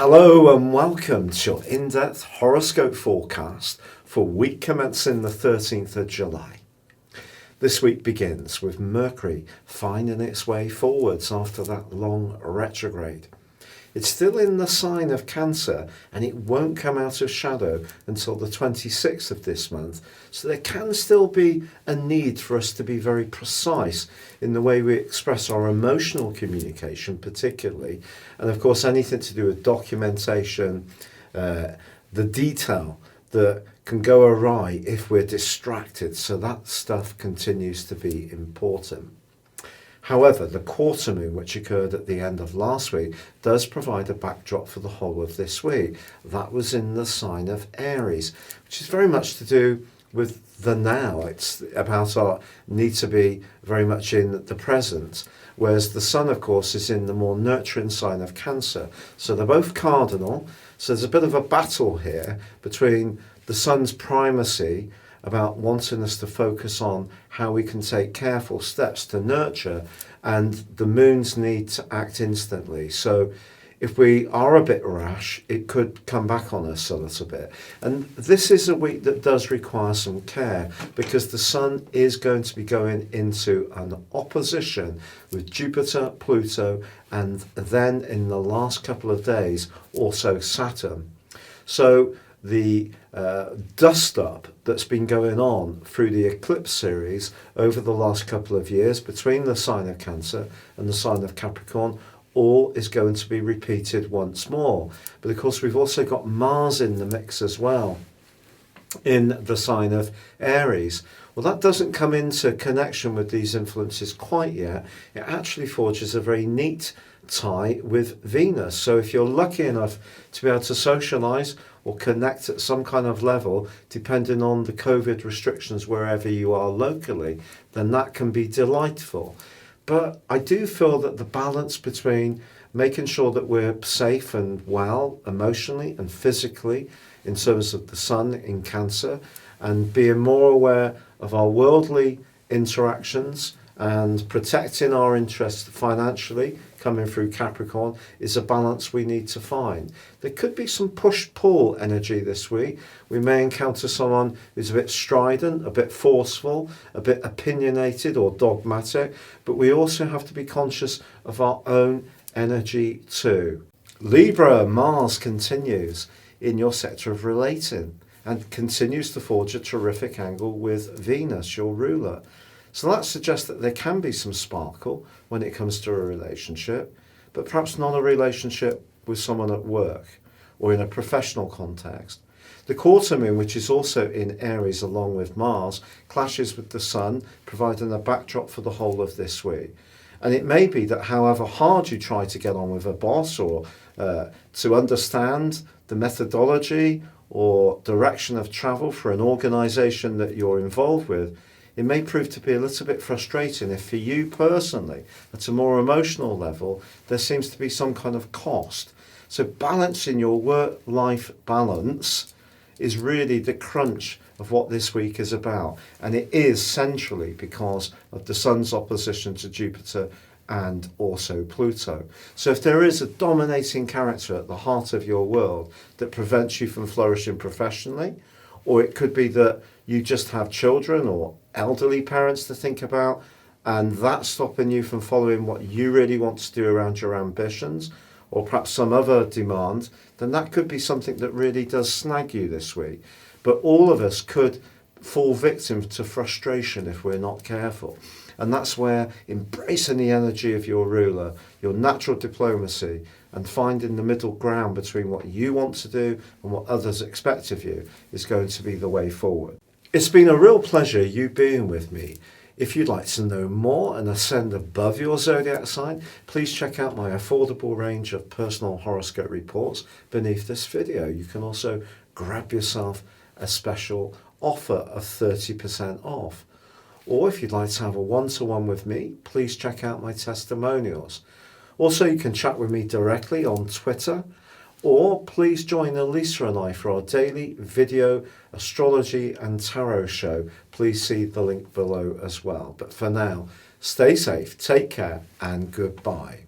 Hello and welcome to your in-depth horoscope forecast for week commencing the 13th of July. This week begins with Mercury finding its way forwards after that long retrograde. It's still in the sign of Cancer and it won't come out of shadow until the 26th of this month, so there can still be a need for us to be very precise in the way we express our emotional communication particularly, and of course anything to do with documentation, the detail that can go awry if we're distracted, so that stuff continues to be important. However, the quarter moon, which occurred at the end of last week, does provide a backdrop for the whole of this week. That was in the sign of Aries, which is very much to do with the now. It's about our need to be very much in the present, whereas the sun, of course, is in the more nurturing sign of Cancer. So they're both cardinal, so there's a bit of a battle here between the sun's primacy about wanting us to focus on how we can take careful steps to nurture, and the moon's need to act instantly. So if we are a bit rash, it could come back on us a little bit. And this is a week that does require some care because the sun is going to be going into an opposition with Jupiter, Pluto, and then in the last couple of days also Saturn. So the dust up that's been going on through the eclipse series over the last couple of years between the sign of Cancer and the sign of Capricorn all is going to be repeated once more. But of course we've also got Mars in the mix as well in the sign of Aries. Well, that doesn't come into connection with these influences quite yet. It actually forges a very neat tie with Venus. So if you're lucky enough to be able to socialize or connect at some kind of level, depending on the COVID restrictions wherever you are locally, then that can be delightful. But I do feel that the balance between making sure that we're safe and well emotionally and physically in terms of the sun in Cancer, and being more aware of our worldly interactions and protecting our interests financially coming through Capricorn is a balance we need to find. There could be some push-pull energy this week. We may encounter someone who's a bit strident, a bit forceful, a bit opinionated or dogmatic, but we also have to be conscious of our own energy too. Libra, Mars continues in your sector of relating and continues to forge a terrific angle with Venus, your ruler. So that suggests that there can be some sparkle when it comes to a relationship, but perhaps not a relationship with someone at work or in a professional context. The quarter moon, which is also in Aries along with Mars, clashes with the sun, providing a backdrop for the whole of this week. And it may be that however hard you try to get on with a boss or to understand the methodology or direction of travel for an organisation that you're involved with, it may prove to be a little bit frustrating if for you personally, at a more emotional level, there seems to be some kind of cost. So balancing your work-life balance is really the crunch of what this week is about. And it is centrally because of the sun's opposition to Jupiter and also Pluto. So if there is a dominating character at the heart of your world that prevents you from flourishing professionally, or it could be that you just have children or elderly parents to think about, and that's stopping you from following what you really want to do around your ambitions, or perhaps some other demand, then that could be something that really does snag you this week. But all of us could fall victim to frustration if we're not careful. And that's where embracing the energy of your ruler, your natural diplomacy, and finding the middle ground between what you want to do and what others expect of you is going to be the way forward. It's been a real pleasure you being with me. If you'd like to know more and ascend above your zodiac sign, please check out my affordable range of personal horoscope reports beneath this video. You can also grab yourself a special offer of 30% off. Or if you'd like to have a one-to-one with me, please check out my testimonials. Also, you can chat with me directly on Twitter, or please join Elisa and I for our daily video astrology and tarot show. Please see the link below as well. But for now, stay safe, take care, and goodbye.